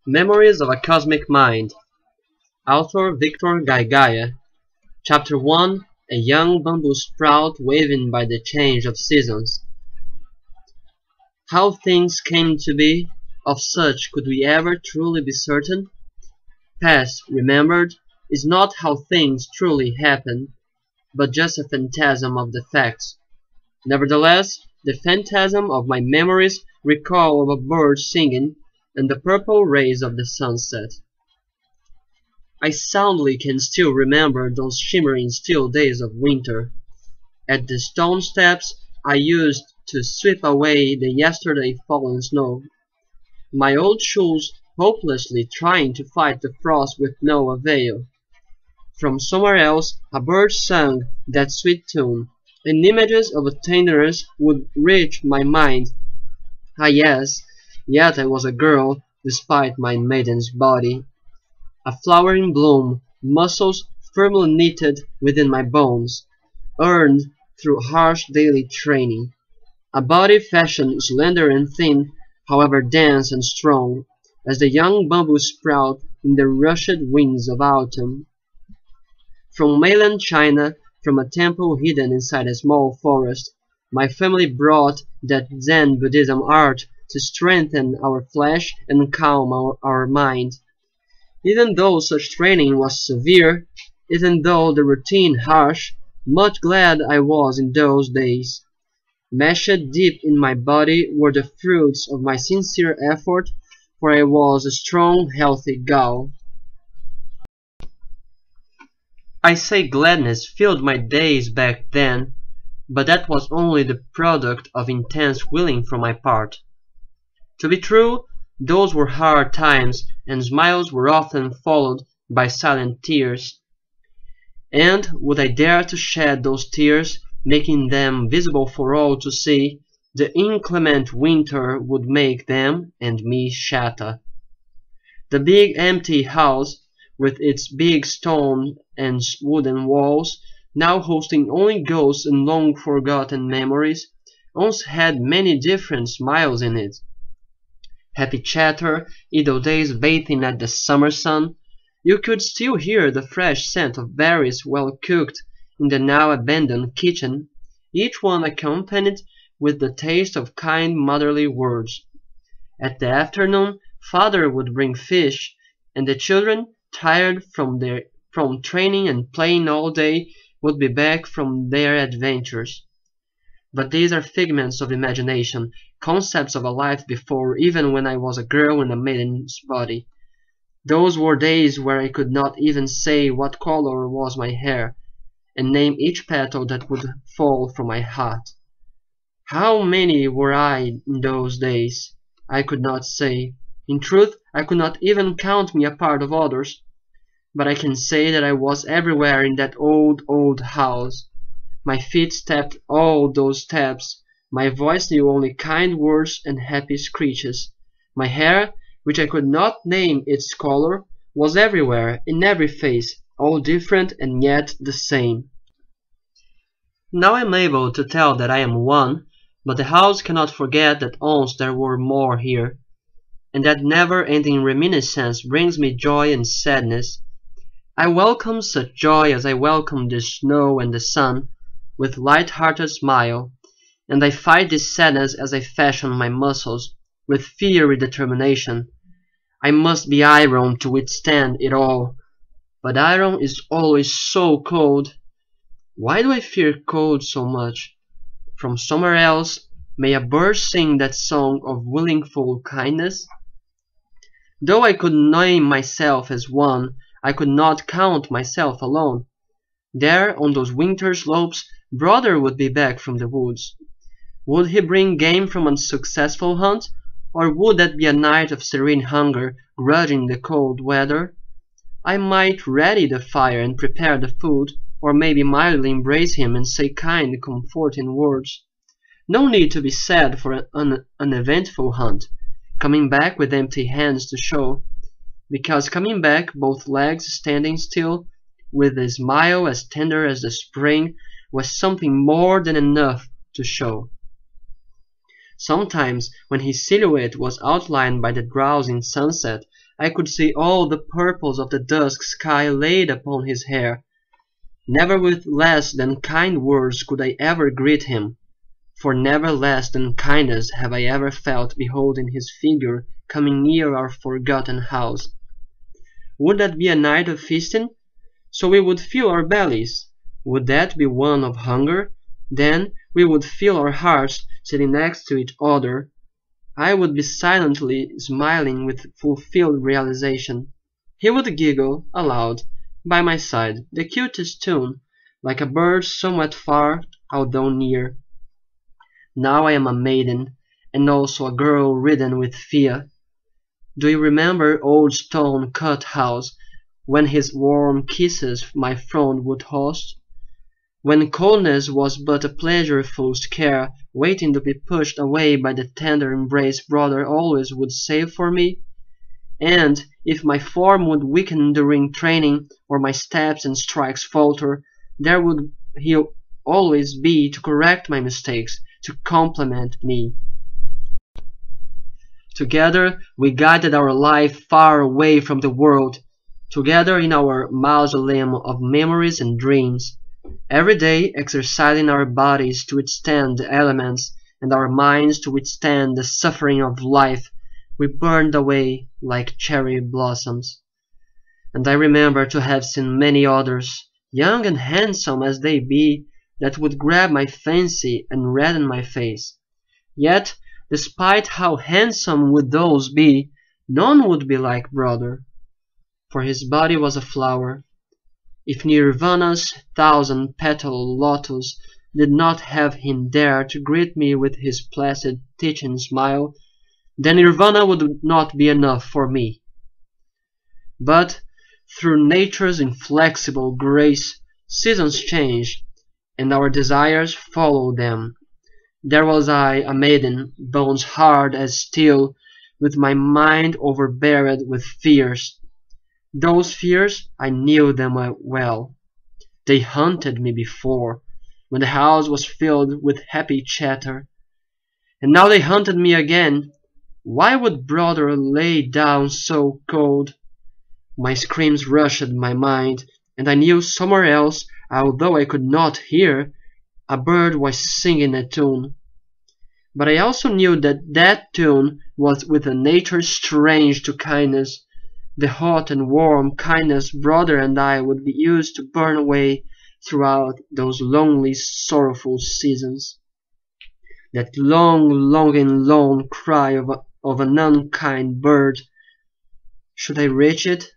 Memories of a Cosmic Mind. Author Victor Gaigaia. Chapter 1. A young bamboo sprout waving by the change of seasons. How things came to be, of such could we ever truly be certain? Past, remembered, is not how things truly happen, but just a phantasm of the facts. Nevertheless, the phantasm of my memories recall of a bird singing and the purple rays of the sunset. I soundly can still remember those shimmering still days of winter. At the stone steps I used to sweep away the yesterday fallen snow. My old shoes hopelessly trying to fight the frost with no avail. From somewhere else a bird sang that sweet tune, and images of a tenderness would reach my mind. Ah yes, yet I was a girl, despite my maiden's body. A flowering bloom, muscles firmly knitted within my bones, earned through harsh daily training. A body fashioned slender and thin, however dense and strong, as the young bamboo sprout in the rushed winds of autumn. From mainland China, from a temple hidden inside a small forest, my family brought that Zen Buddhism art to strengthen our flesh and calm our mind. Even though such training was severe, even though the routine harsh, much glad I was in those days. Meshed deep in my body were the fruits of my sincere effort, for I was a strong, healthy Gao. I say gladness filled my days back then, but that was only the product of intense willing from my part. To be true, those were hard times, and smiles were often followed by silent tears. And would I dare to shed those tears, making them visible for all to see, the inclement winter would make them and me shatter. The big empty house, with its big stone and wooden walls, now hosting only ghosts and long-forgotten memories, once had many different smiles in it. Happy chatter, idle days bathing at the summer sun. You could still hear the fresh scent of berries well cooked in the now abandoned kitchen, each one accompanied with the taste of kind motherly words. At the afternoon, father would bring fish, and the children, tired from training and playing all day, would be back from their adventures. But these are figments of imagination, concepts of a life before, even when I was a girl in a maiden's body. Those were days where I could not even say what color was my hair, and name each petal that would fall from my hat. How many were I in those days? I could not say. In truth, I could not even count me a part of others. But I can say that I was everywhere in that old house. My feet stepped all those steps. My voice knew only kind words and happy screeches. My hair, which I could not name its color, was everywhere, in every face, all different and yet the same. Now I am able to tell that I am one, but the house cannot forget that once there were more here, and that never-ending reminiscence brings me joy and sadness. I welcome such joy as I welcome the snow and the sun, with light-hearted smile, and I fight this sadness as I fashion my muscles, with fiery determination. I must be iron to withstand it all, but iron is always so cold. Why do I fear cold so much? From somewhere else, may a bird sing that song of willingful kindness? Though I could name myself as one, I could not count myself alone. There, on those winter slopes, brother would be back from the woods. Would he bring game from a successful hunt, or would that be a night of serene hunger, grudging the cold weather? I might ready the fire and prepare the food, or maybe mildly embrace him and say kind, comforting words. No need to be sad for an uneventful hunt, coming back with empty hands to show, because coming back, both legs standing still, with a smile as tender as the spring, was something more than enough to show. Sometimes, when his silhouette was outlined by the drowsing sunset, I could see all the purples of the dusk sky laid upon his hair. Never with less than kind words could I ever greet him, for never less than kindness have I ever felt beholding his figure coming near our forgotten house. Would that be a night of feasting? So we would fill our bellies. Would that be one of hunger? Then we would fill our hearts, sitting next to each other. I would be silently smiling with fulfilled realization. He would giggle aloud by my side, the cutest tune, like a bird somewhat far, although near. Now I am a maiden, and also a girl ridden with fear. Do you remember old stone cut house, when his warm kisses my front would host? When coldness was but a pleasureful scare, waiting to be pushed away by the tender embrace brother always would save for me? And if my form would weaken during training, or my steps and strikes falter, there would he always be to correct my mistakes, to compliment me. Together we guided our life far away from the world, together in our mausoleum of memories and dreams, every day exercising our bodies to withstand the elements, and our minds to withstand the suffering of life. We burned away like cherry blossoms. And I remember to have seen many others, young and handsome as they be, that would grab my fancy and redden my face. Yet, despite how handsome would those be, none would be like brother, for his body was a flower. If Nirvana's thousand-petal lotus did not have him dare to greet me with his placid teaching smile, then Nirvana would not be enough for me. But through nature's inflexible grace, seasons change, and our desires follow them. There was I, a maiden, bones hard as steel, with my mind overbeared with fears. Those fears, I knew them well. They haunted me before, when the house was filled with happy chatter. And now they haunted me again. Why would brother lay down so cold? My screams rushed my mind, and I knew somewhere else, although I could not hear, a bird was singing a tune. But I also knew that that tune was with a nature strange to kindness, the hot and warm kindness brother and I would be used to burn away throughout those lonely, sorrowful seasons. That long, longing, lone cry of an unkind bird. Should I reach it?